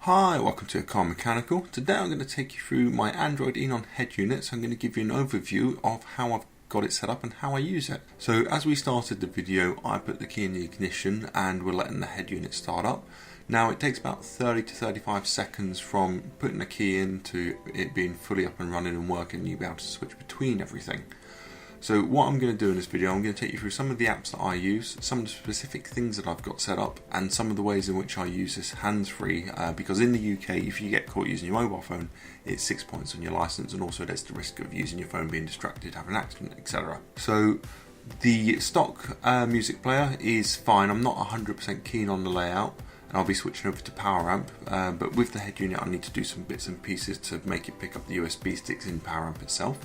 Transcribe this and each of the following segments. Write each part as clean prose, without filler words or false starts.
Hi, welcome to CarAndMechanical. Today I'm going to take you through my Android Eonon Head unit. So I'm going to give you an overview of how I've got it set up and how I use it. So as we started the video, I put the key in the ignition and we're letting the head unit start up. Now it takes about 30 to 35 seconds from putting the key in to it being fully up and running and working, and you'll be able to switch between everything. So what I'm going to do in this video, I'm going to take you through some of the apps that I use, some of the specific things that I've got set up, and some of the ways in which I use this hands-free, because in the UK, if you get caught using your mobile phone, it's 6 points on your licence, and also there's the risk of using your phone, being distracted, having an accident, etc. So the stock music player is fine. I'm not 100% keen on the layout, and I'll be switching over to power amp, but with the head unit I need to do some bits and pieces to make it pick up the USB sticks in power amp itself.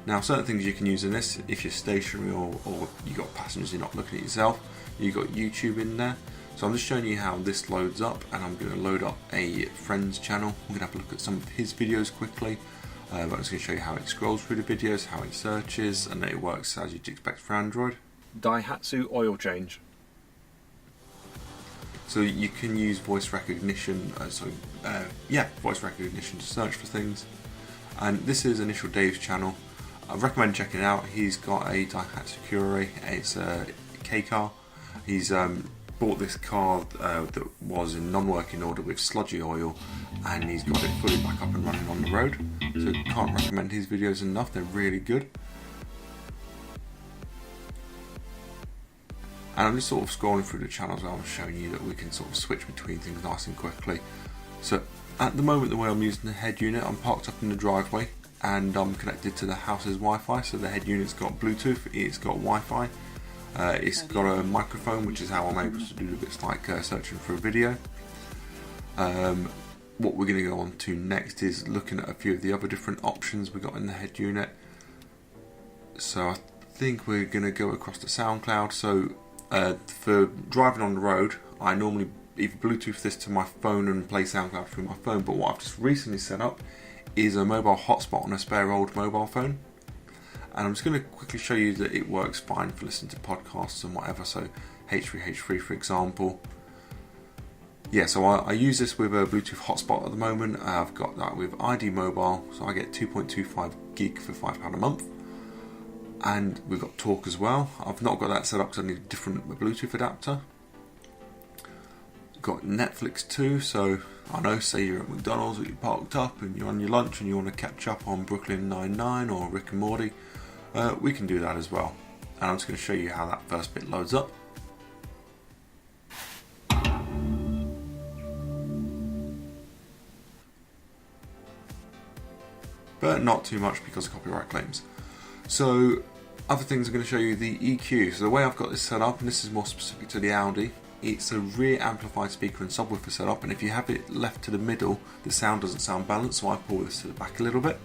Now certain things you can use in this, if you're stationary or you've got passengers, you're not looking at yourself, you've got YouTube in there. So I'm just showing you how this loads up, and I'm going to load up a friend's channel. I'm going to have a look at some of his videos quickly. But I'm just going to show you how it scrolls through the videos, how it searches, and that it works as you'd expect for Android. Daihatsu oil change. So you can use voice recognition, voice recognition to search for things. And this is Initial Dave's channel. I recommend checking it out. He's got a Daihatsu Cure. It's a K car. He's bought this car that was in non-working order with sludgy oil, and he's got it fully back up and running on the road. So can't recommend his videos enough. They're really good. And I'm just sort of scrolling through the channels where I'm showing you that we can sort of switch between things nice and quickly. So at the moment, the way I'm using the head unit, I'm parked up in the driveway and I'm connected to the house's Wi-Fi. So the head unit's got Bluetooth, it's got Wi-Fi, it's got a microphone, which is how I'm able to do the bits like searching for a video. What we're going to go on to next is looking at a few of the other different options we got in the head unit. So I think we're going to go across to Soundcloud. So for driving on the road, I normally either Bluetooth this to my phone and play Soundcloud through my phone, but what I've just recently set up is a mobile hotspot on a spare old mobile phone, and I'm just going to quickly show you that it works fine for listening to podcasts and whatever. So H3H3 for example. Yeah, so I use this with a Bluetooth hotspot at the moment. I've got that with ID Mobile, so I get 2.25 gig for £5 a month. And we've got Talk as well. I've not got that set up because I need a different Bluetooth adapter. Got Netflix too, so I know, say you're at McDonald's or you're parked up and you're on your lunch and you want to catch up on Brooklyn Nine-Nine or Rick and Morty, we can do that as well. And I'm just going to show you how that first bit loads up. But not too much because of copyright claims. So other things I'm going to show you the EQ. So the way I've got this set up, and this is more specific to the Audi, it's a rear amplified speaker and subwoofer setup, and if you have it left to the middle, the sound doesn't sound balanced, so I pull this to the back a little bit.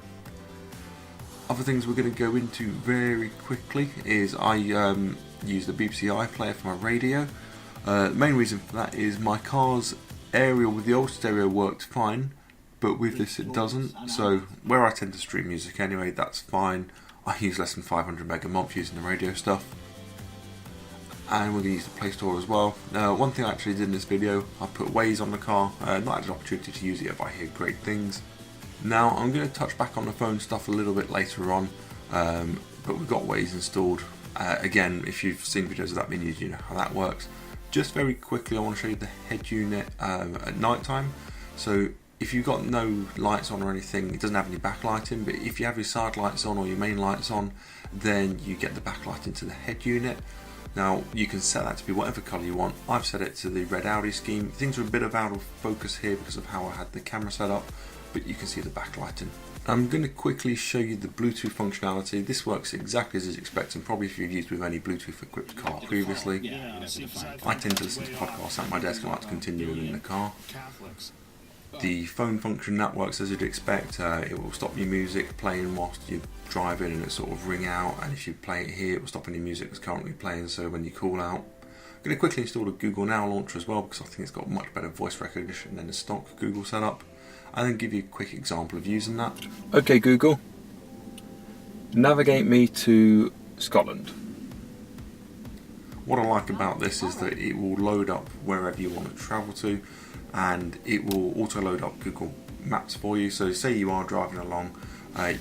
Other things we're going to go into very quickly is I use the BBC iPlayer for my radio. The main reason for that is my car's aerial with the old stereo worked fine, but with this it doesn't, so where I tend to stream music anyway, that's fine. I use less than 500 meg a month using the radio stuff. And we're going to use the Play Store as well. One thing I actually did in this video, I put Waze on the car. Not had an opportunity to use it yet, but I hear great things. Now I'm going to touch back on the phone stuff a little bit later on, but we've got Waze installed. Again, if you've seen videos of that being used, you know how that works. Just very quickly, I want to show you the head unit at night time. So if you've got no lights on or anything, it doesn't have any backlighting, but if you have your side lights on or your main lights on, then you get the backlight into the head unit. Now you can set that to be whatever colour you want. I've set it to the red Audi scheme. Things are a bit out of focus here because of how I had the camera set up, but you can see the backlighting. I'm going to quickly show you the Bluetooth functionality. This works exactly as you'd expect, and probably if you've used with any Bluetooth equipped car previously. I tend to listen to podcasts at my desk and I like to continue them in the car. The phone function, that works as you'd expect. It will stop your music playing whilst you're driving and it sort of ring out, and if you play it here it will stop any music that's currently playing, so when you call out. I'm going to quickly install the Google Now launcher as well because I think it's got much better voice recognition than the stock Google setup, and then give you a quick example of using that. Okay Google, navigate me to Scotland. What I like about this is that it will load up wherever you want to travel to. and it will auto load up Google Maps for you. So say you are driving along,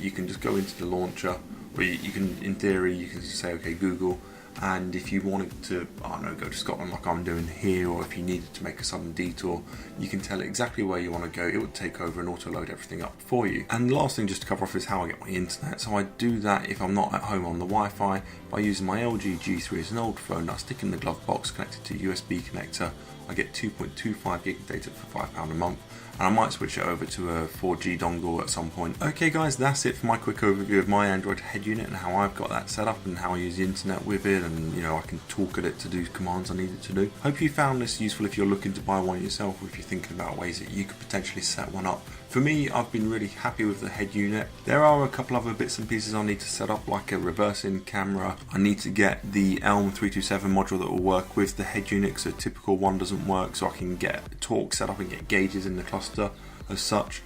you can just go into the launcher, or you can, in theory, you can just say, okay, Google, and if you wanted to, I don't know, go to Scotland like I'm doing here, or if you needed to make a sudden detour, you can tell it exactly where you want to go. It would take over and auto load everything up for you. And the last thing just to cover off is how I get my internet. So I do that if I'm not at home on the Wi-Fi by using my LG G3. It's an old phone that I stick in the glove box connected to a USB connector. I get 2.25 gig of data for £5 a month, and I might switch it over to a 4G dongle at some point. Okay guys, that's it for my quick overview of my Android head unit and how I've got that set up and how I use the internet with it, and you know, I can talk at it to do commands I need it to do. Hope you found this useful if you're looking to buy one yourself, or if you're thinking about ways that you could potentially set one up. For me, I've been really happy with the head unit. There are a couple other bits and pieces I need to set up, like a reversing camera. I need to get the Elm 327 module that will work with the head unit, because a typical one doesn't work, so I can get torque set up and get gauges in the cluster as such.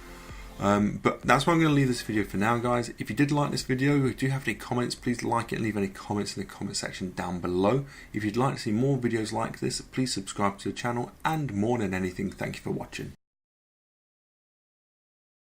But that's where I'm going to leave this video for now, guys. If you did like this video, if you do have any comments, please like it and leave any comments in the comment section down below. If you'd like to see more videos like this, please subscribe to the channel, and more than anything, thank you for watching.